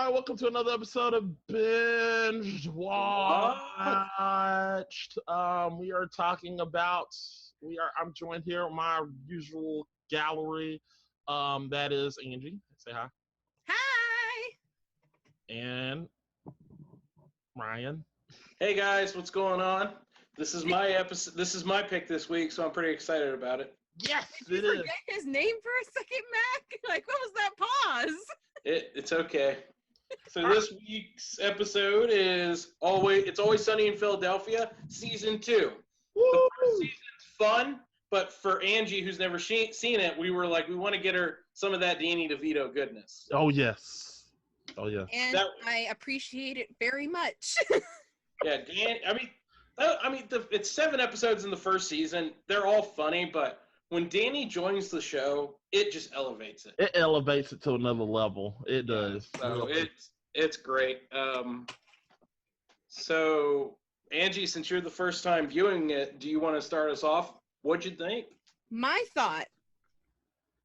everybody. Welcome to another episode of Bingewatched. We are talking about. I'm joined here with my usual gallery. That is Angie. Say hi. Hi. And Ryan. Hey guys, what's going on? This is my episode. This is my pick this week, so I'm pretty excited about it. Yes, Did you forget his name for a second, Mac? Like, what was that pause? It's okay. So this week's episode is It's Always Sunny in Philadelphia, Season 2. Woo! The first season's fun, but for Angie, who's never seen it, we were like, we want to get her some of that Danny DeVito goodness. Oh, yes. Oh, yeah. And I appreciate it very much. Yeah, it's 7 episodes in the first season. They're all funny, but when Danny joins the show, it just elevates it. It elevates it to another level. It does. So it's great. So Angie, since you're the first time viewing it, do you want to start us off? What'd you think? My thought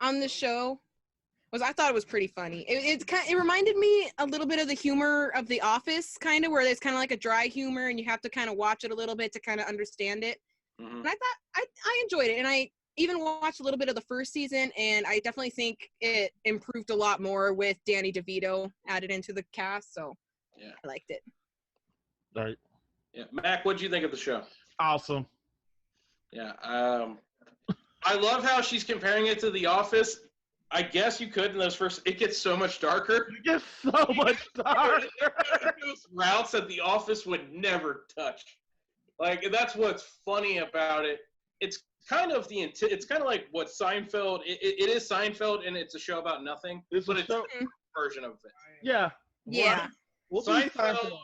on the show was I thought it was pretty funny. It reminded me a little bit of the humor of The Office, kind of, where there's kind of like a dry humor and you have to kind of watch it a little bit to kind of understand it. Mm-hmm. And I thought I enjoyed it, and I even watched a little bit of the first season, and I definitely think it improved a lot more with Danny DeVito added into the cast, so yeah, I liked it. All right. Yeah, Mac, what'd you think of the show? Awesome. Yeah, I love how she's comparing it to The Office. I guess you could in those first. It gets so much darker. It gets so much darker. Those routes that The Office would never touch. Like, that's what's funny about it. It's kind of like what Seinfeld. It is Seinfeld, and it's a show about nothing. It's a version of it. Yeah. Yeah. Seinfeld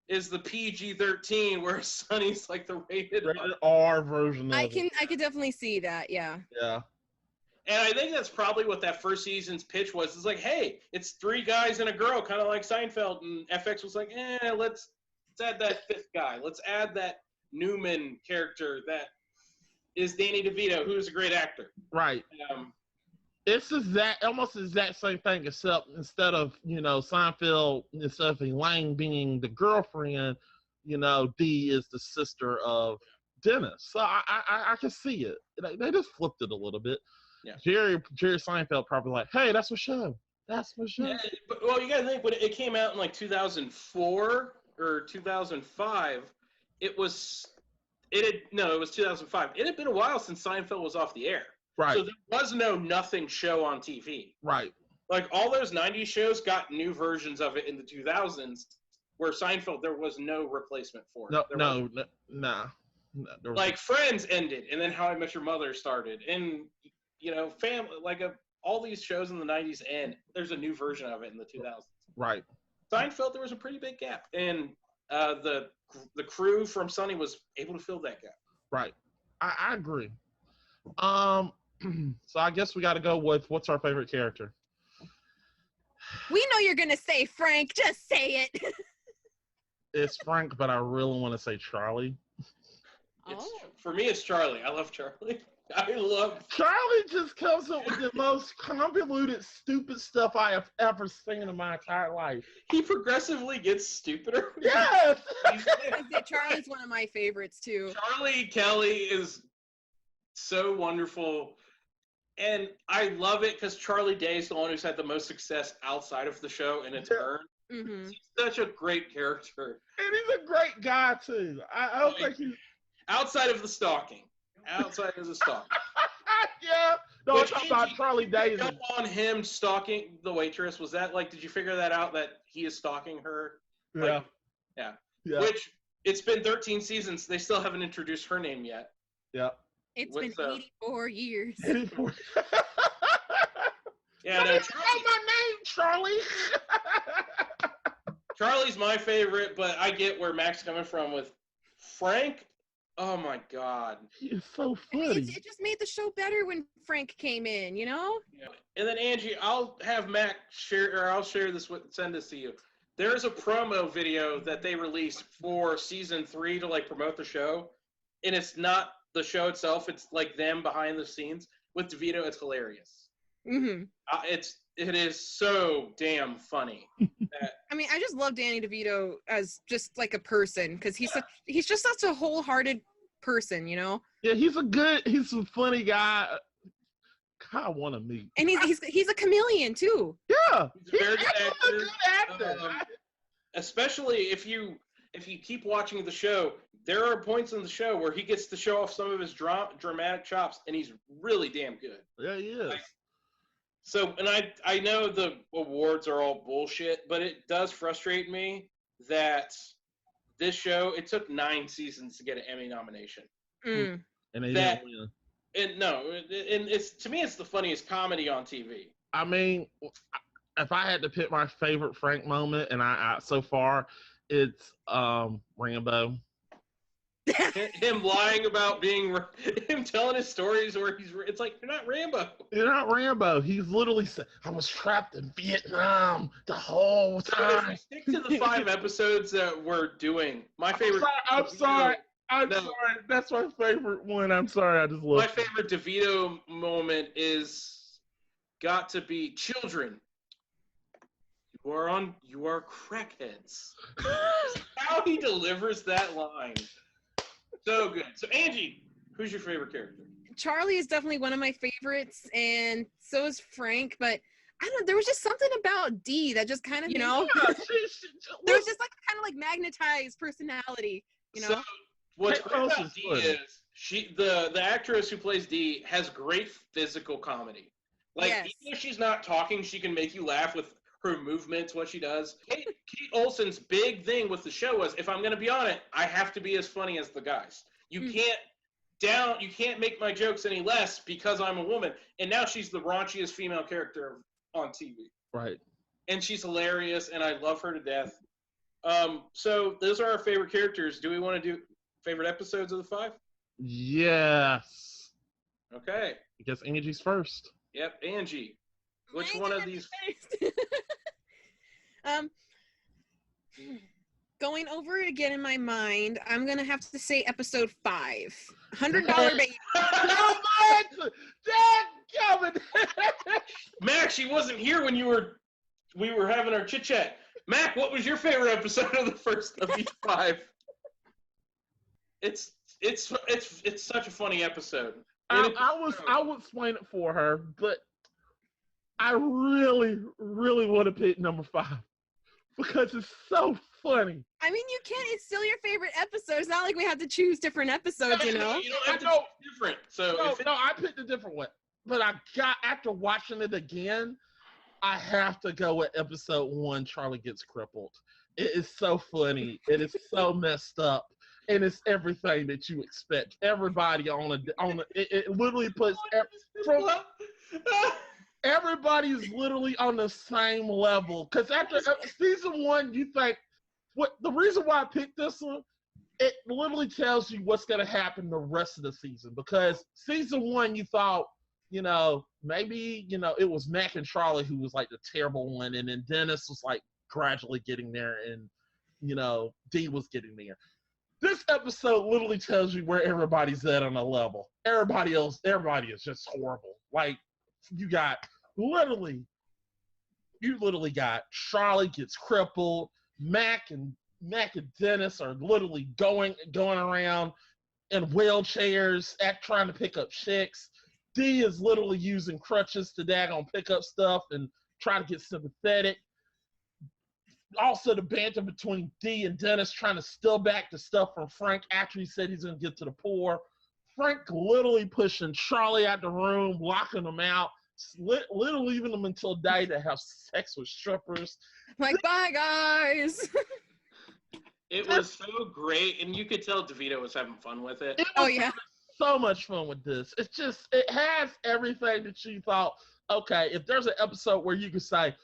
is the PG-13, where Sunny's like the rated R version. I could definitely see that. Yeah. Yeah. And I think that's probably what that first season's pitch was. It's like, hey, it's 3 guys and a girl, kind of like Seinfeld. And FX was like, let's add that 5th guy. Let's add that Newman character that is Danny DeVito, who's a great actor. Right. It's almost the exact same thing, except instead of, Seinfeld, instead of Elaine being the girlfriend, Dee is the sister of Dennis. So I can see it. They just flipped it a little bit. Yeah. Jerry Seinfeld probably like, hey, that's for show. That's for show. Yeah, well, you gotta think when it came out in like 2004 or 2005, it was 2005. It had been a while since Seinfeld was off the air. Right. So there was no nothing show on TV. Right. Like all those 90s shows got new versions of it in the 2000s, where Seinfeld, there was no replacement for it. Nah. Like Friends ended, and then How I Met Your Mother started, and family, all these shows in the 90s end. There's a new version of it in the 2000s. Right. Seinfeld, there was a pretty big gap, and the crew from Sunny was able to fill that gap. Right. I agree. So I guess we got to go with what's our favorite character. We know you're gonna say Frank. Just say it. It's Frank, but I really want to say Charlie. For me, it's Charlie. I love Charlie. I love Charlie. Just comes up with the most convoluted, stupid stuff I have ever seen in my entire life. He progressively gets stupider. Yes. Charlie's one of my favorites too. Charlie Kelly is so wonderful, and I love it because Charlie Day is the one who's had the most success outside of the show in its turn. Mm-hmm. He's such a great character, and he's a great guy too. I don't think he's outside of the stalking. Outside of the stalking. Yeah. No, I'm talking about Charlie Day. Up on him stalking the waitress. Was that did you figure that out, that he is stalking her? Yeah. Yeah. Which, it's been 13 seasons. They still haven't introduced her name yet. Yeah. It's been 84 years. 84. Yeah. No, my name, Charlie. Charlie's my favorite, but I get where Mac's coming from with Frank. Oh my God. He is so funny. It just made the show better when Frank came in, Yeah. And then Angie, I'll have Mac share, or I'll send this to you. There's a promo video that they released for season 3 to promote the show, and it's not the show itself. It's them behind the scenes with DeVito. It's hilarious. Mm-hmm. It is so damn funny. I mean, I just love Danny DeVito as just like a person because he's just such a wholehearted person, you know. Yeah, he's a funny guy. I want to meet. And he's a chameleon too. Yeah, He's a very good a good actor. Especially if you keep watching the show, there are points in the show where he gets to show off some of his dramatic chops, and he's really damn good. Yeah, he is. So, and I know the awards are all bullshit, but it does frustrate me that this show, it took 9 seasons to get an Emmy nomination. Mm. And they didn't win. And it's, to me, it's the funniest comedy on TV. I mean, if I had to pick my favorite Frank moment, and I so far, it's Rambo. Him lying about him telling his stories where it's like, you're not Rambo. You're not Rambo. He's literally said, I was trapped in Vietnam the whole time. Stick to the 5 episodes that we're doing. My favorite. I'm sorry. That's my favorite one. I'm sorry. I just love my favorite DeVito moment is got to be children. You are crackheads. How he delivers that line. So good. So Angie, who's your favorite character? Charlie is definitely one of my favorites, and so is Frank. But I don't know, there was just something about Dee that just kind of, you know, there was just like kind of like magnetized personality, you know. So what's great about Dee is the actress who plays Dee has great physical comedy. Like, yes. Even if she's not talking, she can make you laugh with her movements, what she does. Kate Olsen's big thing with the show was, if I'm going to be on it, I have to be as funny as the guys. You can't make my jokes any less because I'm a woman. And now she's the raunchiest female character on TV. Right. And she's hilarious, and I love her to death. So those are our favorite characters. Do we want to do favorite episodes of the 5? Yes. Okay. I guess Angie's first. Yep, Angie. Which one of these? Going over it again in my mind, I'm gonna have to say episode 5, $100 Baby. Max, she wasn't here when we were having our chit chat. Mac, what was your favorite episode of the first of these 5? It's such a funny episode. I would explain it for her, but I really, really want to pick number 5 because it's so funny. I mean, you can't. It's still your favorite episode. It's not like we have to choose different episodes, you know. You don't have to choose different. So I picked a different one, but after watching it again, I have to go with episode 1. Charlie Gets Crippled. It is so funny. It is so messed up. And it's everything that you expect. Everybody it literally puts everybody's literally on the same level. Because after season 1, you think the reason why I picked this one, it literally tells you what's going to happen the rest of the season. Because season 1, you thought, maybe it was Mac and Charlie who was like the terrible one, and then Dennis was like gradually getting there, and Dee was getting there. This episode literally tells you where everybody's at on a level. Everybody is just horrible. Like, you literally got Charlie gets crippled. Mac and Dennis are literally going around in wheelchairs, trying to pick up chicks. Dee is literally using crutches to daggone pick up stuff and try to get sympathetic. Also, the banter between Dee and Dennis trying to steal back the stuff from Frank after he said he's going to get to the poor. Frank literally pushing Charlie out the room, locking him out, literally leaving them until day to have sex with strippers. Like, bye, guys. It was so great, and you could tell DeVito was having fun with it. Oh, yeah. So much fun with this. It's just, it has everything that you thought, okay, if there's an episode where you could say,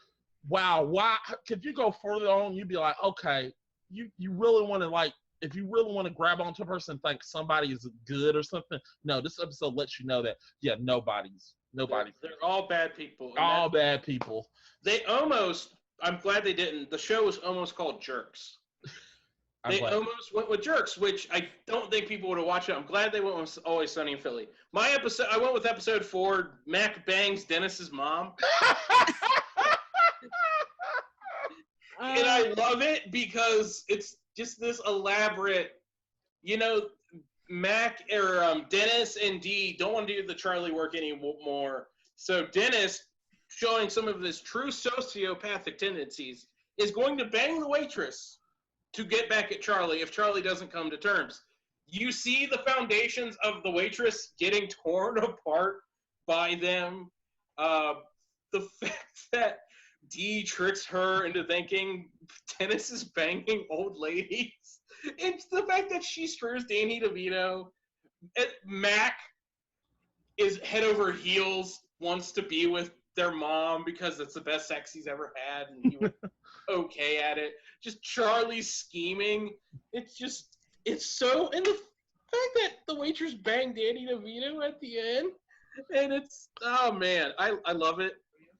wow, why? If you go further on, you'd be like, okay, you really want to if you really want to grab onto a person and think somebody is good or something. No, this episode lets you know that, yeah, nobody's. They're all bad people. All bad people. I'm glad they didn't. The show was almost called Jerks. They almost went with Jerks, which I don't think people would have watched it. I'm glad they went with Always Sunny in Philly. I went with episode 4, Mac bangs Dennis's mom. And I love it because it's just this elaborate, Mac or Dennis and Dee don't want to do the Charlie work anymore. So Dennis, showing some of his true sociopathic tendencies, is going to bang the waitress to get back at Charlie if Charlie doesn't come to terms. You see the foundations of the waitress getting torn apart by them. The fact that Dee tricks her into thinking Dennis is banging old ladies. It's the fact that she screws Danny DeVito. Mac is head over heels, wants to be with their mom because it's the best sex he's ever had, and he was okay at it. Just Charlie scheming. It's so, and the fact that the waitress banged Danny DeVito at the end, and it's, oh man, I love it.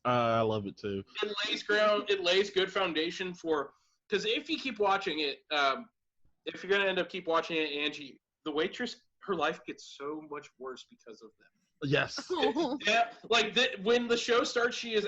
I love it too. It lays good foundation for, because if you keep watching it, if you're gonna end up keep watching it, Angie, the waitress, her life gets so much worse because of them. Yes. Yeah, like when the show starts, she's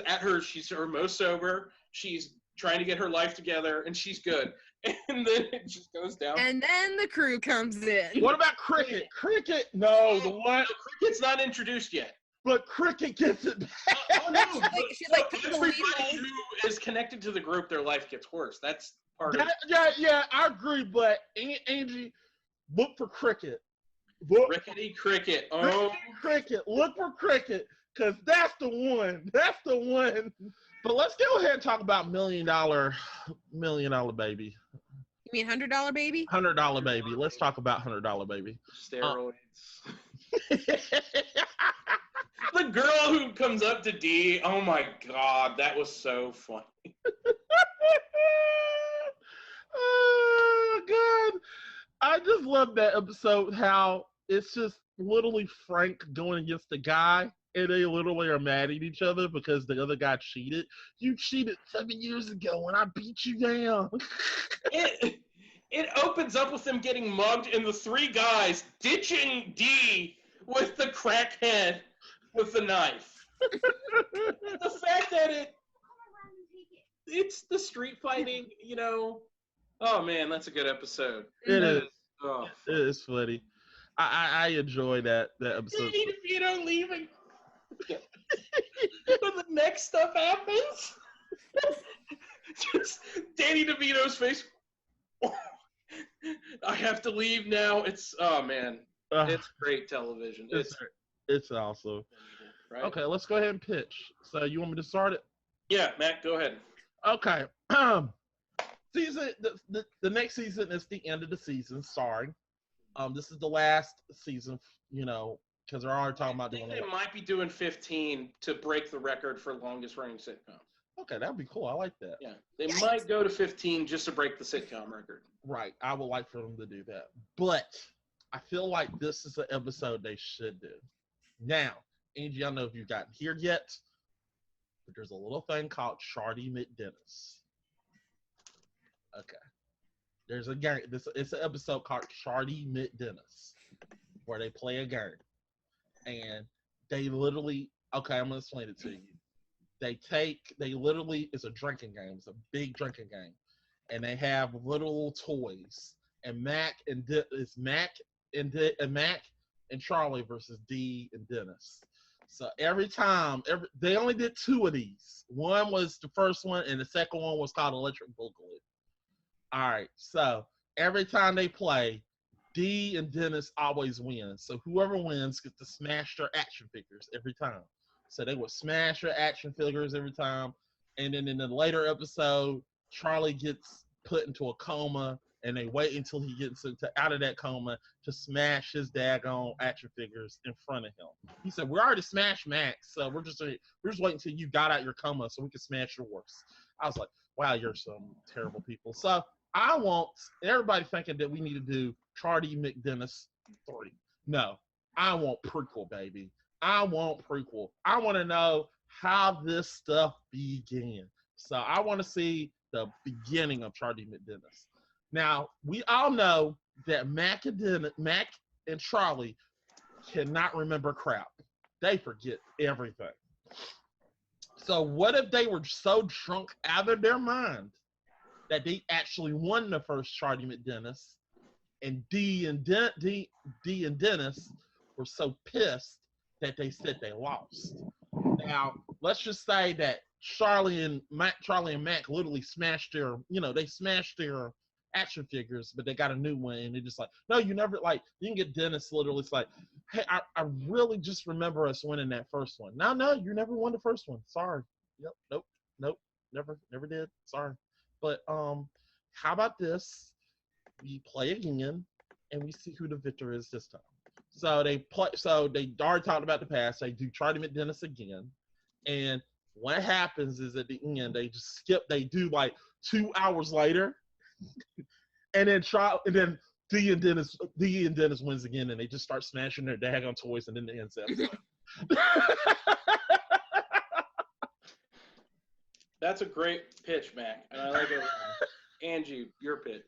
her most sober. She's trying to get her life together, and she's good. And then it just goes down. And then the crew comes in. What about Cricket? Cricket? No, the one. Cricket's not introduced yet. But Cricket gets it back. Oh no! Everybody who is connected to the group, their life gets worse. That's part of it. Yeah, I agree. But Angie, look for Cricket. Rickety Cricket. Oh, Cricket. Look for Cricket, because that's the one. That's the one. But let's go ahead and talk about $1 million baby. You mean $100 baby? $100 baby. Let's talk about $100 baby. Steroids. The girl who comes up to Dee, oh my god, that was so funny. Oh god. I just love that episode, how it's just literally Frank going against the guy, and they literally are mad at each other because the other guy cheated. You cheated 7 years ago and I beat you down. It opens up with them getting mugged and the three guys ditching Dee with the crackhead with the knife. The fact that it's the street fighting, Oh man, that's a good episode. It is. Oh. It is funny. I enjoy that episode. Danny DeVito leaving. When the next stuff happens, just Danny DeVito's face. I have to leave now. It's it's great television. It's awesome. Right? Okay, let's go ahead and pitch. So you want me to start it? Yeah, Matt, go ahead. Okay. Season the next season is the end of the season. Sorry. This is the last season, because they're already talking about doing it. They might be doing 15 to break the record for longest running sitcom. Okay, that would be cool. I like that. Yeah, they might go to 15 just to break the sitcom record. Right. I would like for them to do that. But I feel like this is an episode they should do. Now, Angie, I don't know if you've gotten here yet, but there's a little thing called Charlie McDennis. Okay. There's a game. It's an episode called Charlie McDennis, where they play a game. And they literally, okay, I'm going to explain it to you. It's a drinking game. It's a big drinking game. And they have little toys. And Mac and Charlie versus Dee and Dennis. So every time, they only did 2 of these. One was the first one, and the second one was called Electric Boogaloo. All right, so every time they play, Dee and Dennis always win. So whoever wins gets to smash their action figures every time. So they would smash their action figures every time. And then in the later episode, Charlie gets put into a coma, and they wait until he gets out of that coma to smash his daggone action figures in front of him. He said, "We already smashed Max, so we're just waiting until you got out your coma so we can smash yours." I was like, "Wow, you're some terrible people." So I want everybody thinking that we need to do Charlie McDennis 3. No, I want prequel, baby. I want prequel. I want to know how this stuff began. So I want to see the beginning of Charlie McDennis. Now, we all know that Mac and Charlie cannot remember crap. They forget everything. So what if they were so drunk out of their mind that they actually won the first Charlie McDennis, and D and Dennis were so pissed that they said they lost. Now, let's just say that Charlie and Mac literally smashed their, they smashed their action figures, but they got a new one, and they're just like, no, you never, like, you can get Dennis literally, it's like, hey, I really just remember us winning that first one. No, you never won the first one. Sorry. Yep, nope, never did. Sorry. But how about this? We play again, and we see who the victor is this time. So they already talked about the past. They do Charlie McDennis again, and what happens is at the end they just skip. They do like 2 hours later, and then D and Dennis wins again, and they just start smashing their daggone toys, and then the end episode. That's a great pitch, Mac, and I like it. Angie, your pitch.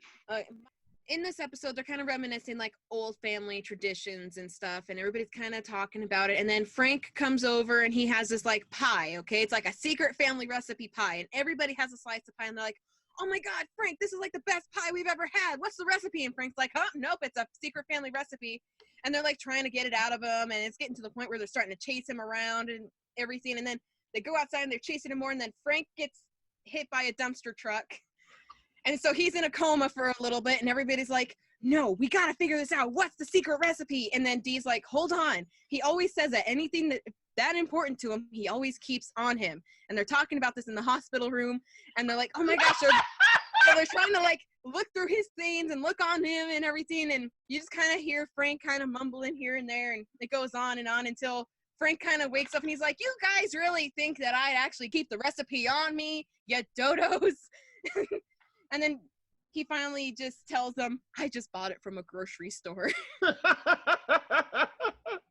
In this episode, they're kind of reminiscing like old family traditions and stuff, and everybody's kind of talking about it. And then Frank comes over and he has this like pie, okay? It's like a secret family recipe pie, and everybody has a slice of pie, and they're like, oh my God, Frank, this is like the best pie we've ever had. What's the recipe? And Frank's like, huh? Nope, it's a secret family recipe. And they're like trying to get it out of him, and it's getting to the point where they're starting to chase him around and everything. And then they go outside and they're chasing him more, and then Frank gets hit by a dumpster truck. And so he's in a coma for a little bit, and everybody's like, no, we got to figure this out. What's the secret recipe? And then Dee's like, hold on. He always says that anything that important to him, he always keeps on him. And they're talking about this in the hospital room, and they're like, oh my gosh. So they're trying to like look through his things and look on him and everything. And you just kind of hear Frank kind of mumbling here and there, and it goes on until Frank kind of wakes up and he's like, you guys really think that I'd actually keep the recipe on me, you dodos? And then he finally just tells them, I just bought it from a grocery store.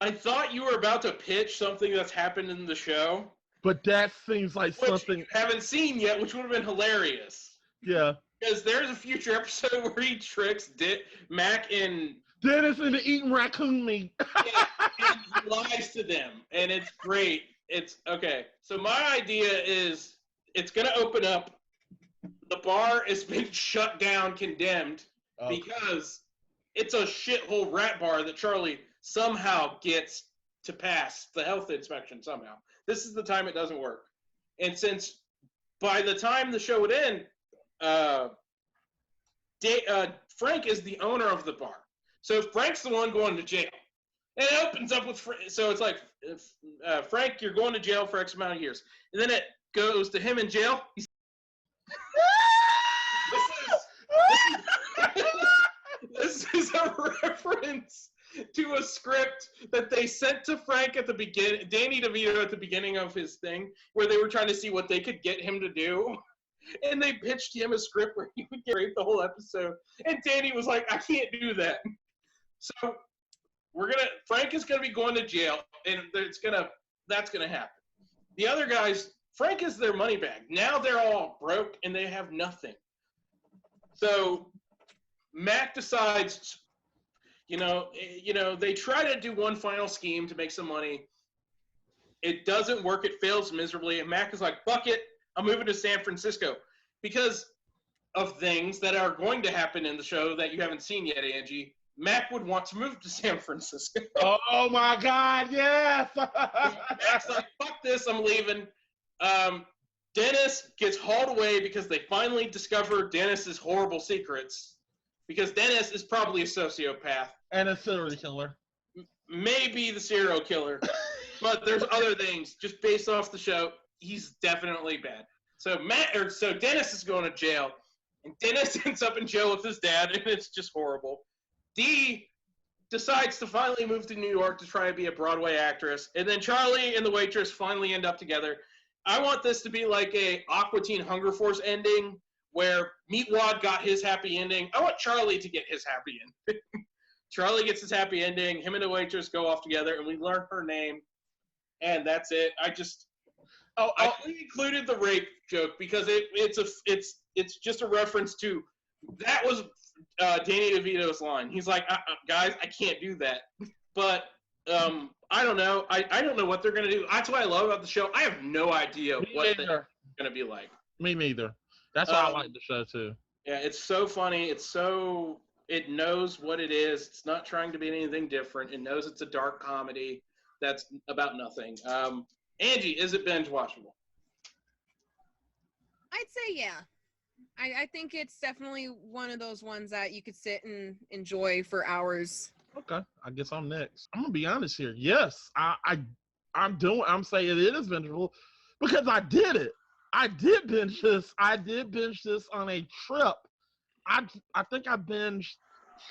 I thought you were about to pitch something that's happened in the show. But that seems like something you haven't seen yet, which would have been hilarious. Yeah. Because there's a future episode where he tricks Mac and Dennis into eating raccoon meat. Yeah, and he lies to them. And it's great. It's okay. So my idea is it's going to open up. The bar has been shut down, condemned, because it's a shithole rat bar that Charlie somehow gets to pass the health inspection somehow. This is the time it doesn't work. And since by the time the show would end, Frank is the owner of the bar. So Frank's the one going to jail. And it opens up with, so it's like, Frank, you're going to jail for X amount of years. And then it goes to him in jail. This is a reference to a script that they sent to Frank at the beginning, Danny DeVito at the beginning of his thing, where they were trying to see what they could get him to do. And they pitched him a script where he would get raped the whole episode. And Danny was like, I can't do that. So Frank is gonna be going to jail, and that's gonna happen. The other guys, Frank is their money bag. Now they're all broke and they have nothing. So Mac decides, they try to do one final scheme to make some money. It doesn't work. It fails miserably. And Mac is like, fuck it. I'm moving to San Francisco. Because of things that are going to happen in the show that you haven't seen yet, Angie, Mac would want to move to San Francisco. Oh, my God, yes! Mac's like, fuck this, I'm leaving. Dennis gets hauled away because they finally discover Dennis's horrible secrets. Because Dennis is probably a sociopath. And a serial killer. Maybe the serial killer. But there's other things. Just based off the show, he's definitely bad. So Dennis is going to jail. And Dennis ends up in jail with his dad, and it's just horrible. Dee decides to finally move to New York to try to be a Broadway actress. And then Charlie and the waitress finally end up together. I want this to be like a Aqua Teen Hunger Force ending where Meatwad got his happy ending. I want Charlie to get his happy ending. Charlie gets his happy ending. Him and the waitress go off together, and we learn her name. And that's it. I included the rape joke because it's just a reference to that was Danny DeVito's line. He's like, guys, I can't do that. But I don't know. I don't know what they're going to do. That's what I love about the show. I have no idea what they're going to be like. Me neither. That's why I like the show, too. Yeah, it's so funny. It knows what it is. It's not trying to be anything different. It knows it's a dark comedy that's about nothing. Angie, is it binge watchable? I'd say yeah. I think it's definitely one of those ones that you could sit and enjoy for hours. Okay, I guess I'm next. I'm gonna be honest here. Yes, I'm saying it is bingeable because I did it. I did binge this. I did binge this on a trip. I think I binged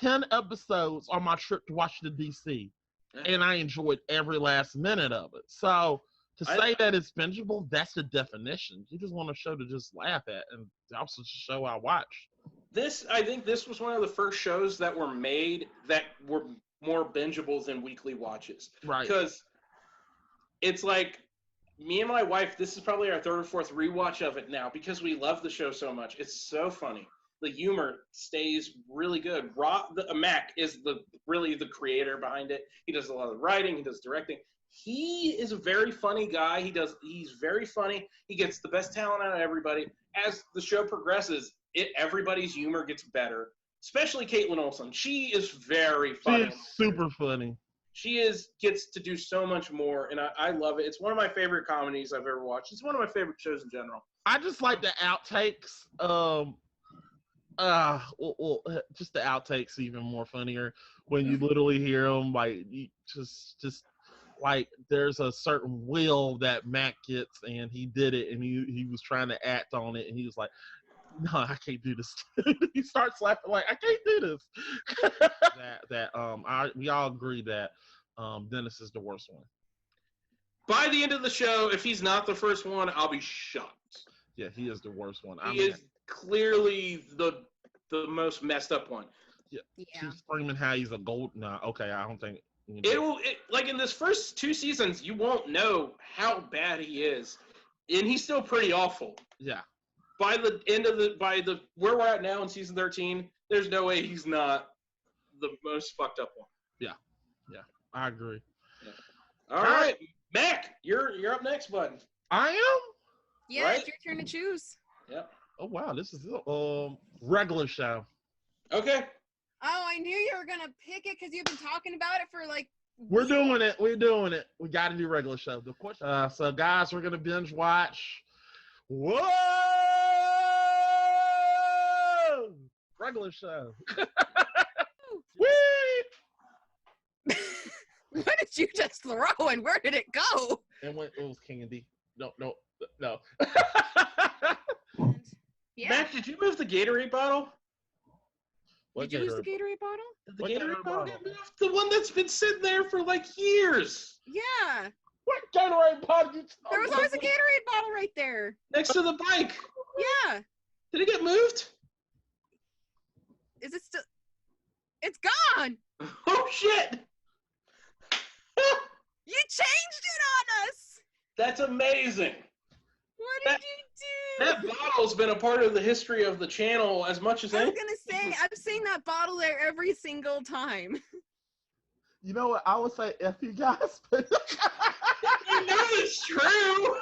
10 episodes on my trip to Washington D.C. and I enjoyed every last minute of it. So to say that it's bingeable, that's the definition. You just want a show to just laugh at, and that's the show I watched. I think this was one of the first shows that were made that were more bingeable than weekly watches. Right. Because it's like, me and my wife, this is probably our third or fourth rewatch of it now because we love the show so much. It's so funny. The humor stays really good. Mac is really the creator behind it. He does a lot of the writing. He does directing. He is a very funny guy. He's very funny. He gets the best talent out of everybody. As the show progresses, everybody's humor gets better. Especially Caitlin Olsen. She is very funny. She is super funny. She gets to do so much more, and I love it. It's one of my favorite comedies I've ever watched. It's one of my favorite shows in general. I just like the outtakes. Just the outtakes even more funnier when you literally hear them. Like, just like there's a certain will that Mac gets, and he did it, and he was trying to act on it, and he was like, no, I can't do this. He starts laughing like, I can't do this. We all agree that Dennis is the worst one. By the end of the show, if he's not the first one, I'll be shocked. Yeah, he is the worst one. He is clearly the most messed up one. Yeah. She's screaming how he's a gold. Nah, okay, I don't think. Like in this first 2 seasons, you won't know how bad he is, and he's still pretty awful. Yeah. By the end of where we're at now in season 13, there's no way he's not the most fucked up one. Yeah, I agree. Yeah. All right, Mac, you're up next, bud. I am. Yeah, right? It's your turn to choose. Yep. Oh wow, this is regular show. Okay. Oh, I knew you were gonna pick it because you've been talking about it for like. We're doing it. We got to do regular show. Of course. So guys, we're gonna binge watch. Whoa! Regular show. Whee! What did you just throw and where did it go? It was candy. No. Yeah. Mac, did you move the Gatorade bottle? Did you use the Gatorade bottle? The Gatorade bottle get moved? The one that's been sitting there for like years. Yeah. What Gatorade bottle? There was always a Gatorade bottle right there. Next to the bike. Yeah. Did it get moved? Is it still? It's gone. Oh shit! You changed it on us. That's amazing. What did you do? That bottle's been a part of the history of the channel as much as I was anything. gonna say, I've seen that bottle there every single time. You know what? I would say F you guys, but You know it's true.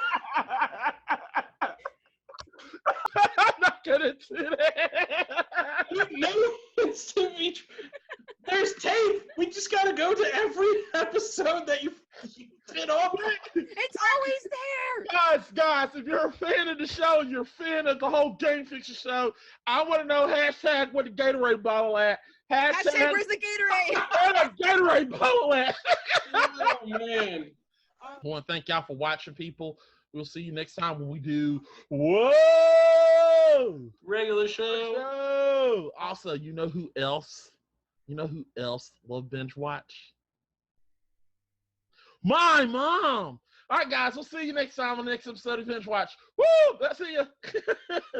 I'm not gonna do that. You know it's to be true. There's tape. We just gotta go to every episode that you fit on. It's always there. Guys, if you're a fan of the show, you're a fan of the whole Game Fiction show, I want to know hashtag where the Gatorade bottle at. Hashtag where's the Gatorade? Where the Gatorade bottle at? Oh man. I want to thank y'all for watching, people. We'll see you next time when we do Whoa! Regular show. Also, you know who else? Love binge watch? My mom. All right, guys. We'll see you next time on the next episode of Binge Watch. Woo! Let's see you. Bye.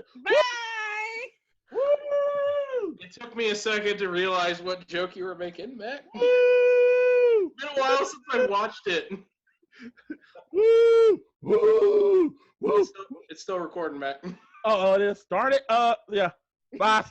Woo! It took me a second to realize what joke you were making, Matt. Woo! It's been a while since I watched it. Woo! Woo! Woo! It's still recording, Matt. Oh, it is. Start it. Yeah. Bye.